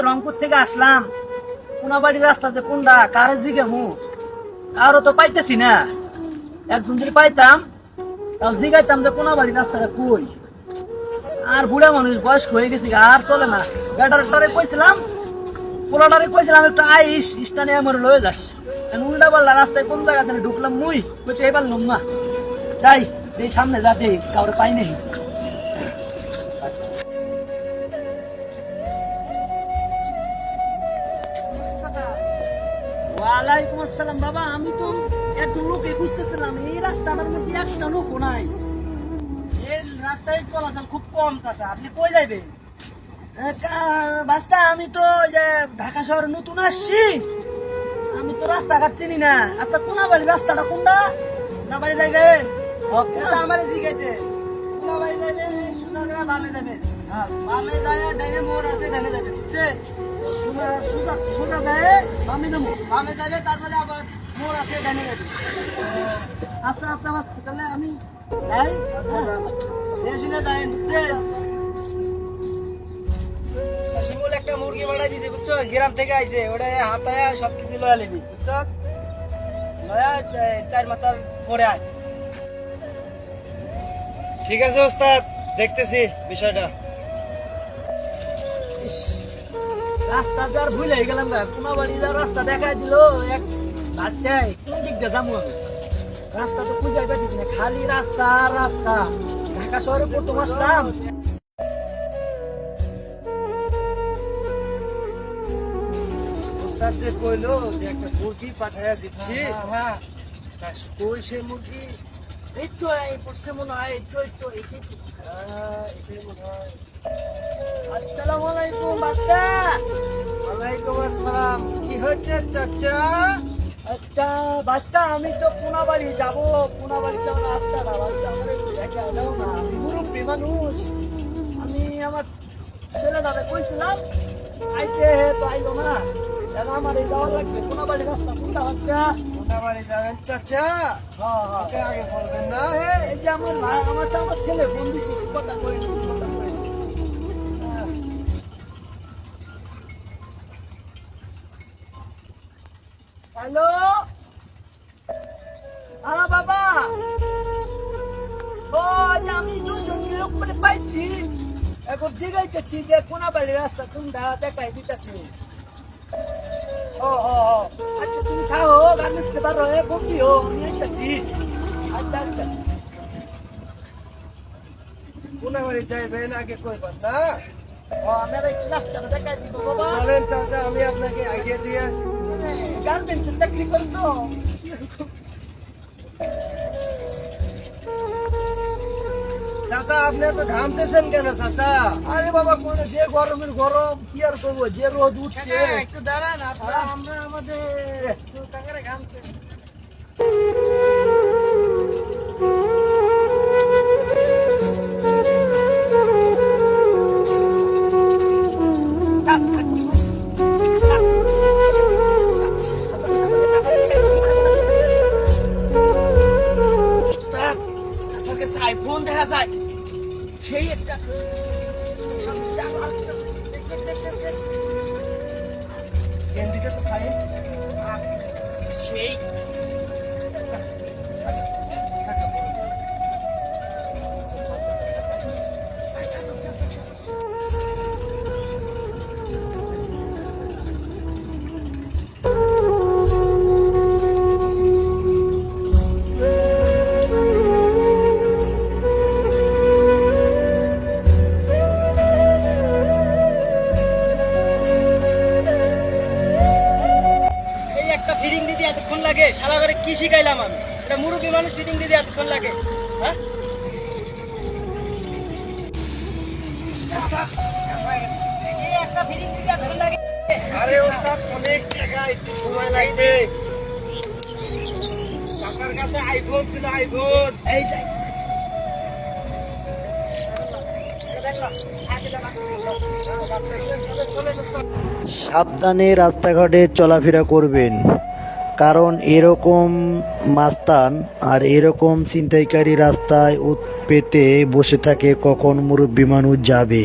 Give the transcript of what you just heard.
রংপুর থেকে আসলাম, কোনাবাড়ির রাস্তাতে কোনটা কারে জিগামু, আরো তো পাইতেছি না। একজন যদি পাইতাম তাও জিগাইতাম যে কোনাবাড়ির রাস্তাটা কই। আর বুড়া মানুষ বয়স্ক হয়ে গেছি, আর চলে না। ব্যাটারটারে কইছিলাম, পোলাটারে কইছিলাম একটু আইস স্টানে আমার লয়ে যাস। উল্টা পাল্লা রাস্তায় কোন জায়গাতে ঢুকলাম মুই, কইতে এবার লম না। যাই এই সামনে যা দেই, কাউরে পাই নাই। ওয়ালাইকুম আসসালাম বাবা। আমি তো একজন লোকে বুঝতেছিলাম এই রাস্তাটার মধ্যে একটা লোক নাই, এই রাস্তায় চলাচল খুব কম। চাচা আপনি কই যাইবেন? বাস্তা আমি তো যে ঢাকা শহরে নতুন আসছি, আমি তো রাস্তাঘাট চিনি না। আচ্ছা কোনাবাড়ি রাস্তাটা কোনটা? কোনাবাড়ি যাইবেন? আমার জিগাইতে কোনাবাড়ি যাইবেন, সোজা বামে যাবেন। বামে যায় ডাইনে মোড় আছে, ডাইনে যাবেন, বুঝছে? সোজা যায় বামে যাবো, বামে যাবে, তারপরে আবার মোড় আছে, ডাইনে যাবে। আচ্ছা আচ্ছা তাহলে আমি যাই। বেশি না যাই, বুঝছে? শিমুল একটা মুরগি বানাই দিছে, বুঝছো? গ্রাম থেকে আইছে, ওটা হাতায় সবকিছু লয়া লিবি, বুঝছো? লয়া 4 মাথার পরে আয়। ঠিক আছে ওস্তাদ, দেখতেছি বিষয়টা। রাস্তা তো আর ভুলে গেলাম না, কোনাবাড়ি যাওয়ার রাস্তা দেখাই দিল এক রাস্তায়, কোন দিক দিয়ে যাবো আমি? রাস্তা তো খুঁজে পাচ্ছি না, খালি রাস্তা আর রাস্তা। ঢাকা শহরে প্রথম আসলাম। ওস্তাদ যে কইলো যে একটা মুরগি পাঠাইয়া দিচ্ছি, হ্যাঁ তা কই সে মুরগি? এই তো এই পড়ছে মনে হয়, এই তো এটাই মনে হয়। আসসালামু আলাইকুম বাচ্চা। ওয়ালাইকুম আসসালাম। কি হয়েছে চাচা? আচ্ছা বাচ্চা, আমি তো কোনাবাড়ি যাবো, কোনাবাড়ি যাওয়ার রাস্তা না বাচ্চা, আমার একটু দেখা দাও না। আমি মুরব্বী মানুষ, আমি আমার ছেলে দাদা কইছিলাম আইতে, তো আইলো না। এখন আমার এই যাওয়ার লাগবে, কোনাবাড়ি রাস্তা কোনটা বাচ্চা? কোনাবাড়ি যাবেন চাচা? হ্যাঁ হ্যাঁ, ওকে আগে বলবেন না। হে এই যে আমার ভাই, আমার ছেলে ফোন দিছি, কথা কইনি, কথা কইনি। হ্যালো, হ্যাঁ বাবা। ও আমি দুজন লোক করে পাইছি, এখন জিগাইতেছি যে কোনাবাড়ির রাস্তা কোনটা দেখাই দিতেছি। ও ও ও, আচ্ছা তুমি খাও, গান লিখতে পারো, বকিও, আমি আইতাছি। আচ্ছা আচ্ছা। কোনাবাড়ি যাইবেন আগে কইবেন না। ও আমার এই রাস্তাটা দেখাই দিব বাবা। চলেন চাচা, আমি আপনাকে আইডিয়া দিয়ে আসি। গার্মেন্টসের চাকরি করি তো। চাচা আপনি তো ঘামতেছেন কেন চাচা? আরে বাবা কোন যে গরমের গরম, কি আর করবো, যে রোদ উঠছে। একটু দাঁড়ান, আমরা আমাদের টাকারে ঘামছে। আইফোন দেখা যায়, সেই একটা গেঞ্জিটা তো খাই। সেই ফিটিং দিতে এতক্ষণ লাগে? সারা ঘরে কি শিখাইলাম আমি? এটা মুরব্বী মানুষ, ফিটিং দিতে এতক্ষণ লাগে? হ্যাঁ এই একটা ফিটিং দিতে এতক্ষণ লাগে? আরে ওস্তাদ অনেক টাকা, একটু সময় লাগবে। কাকার কাছে আইফোন ছিল, আইফোন। এই যাই সাবধানে রাস্তাঘাটে চলাফেরা করবেন, কারণ এরকম মাস্তান আর এরকম ছিনতাইকারী রাস্তায় পেতে বসে থাকে, কখন মুরব্বী মানুষ যাবে।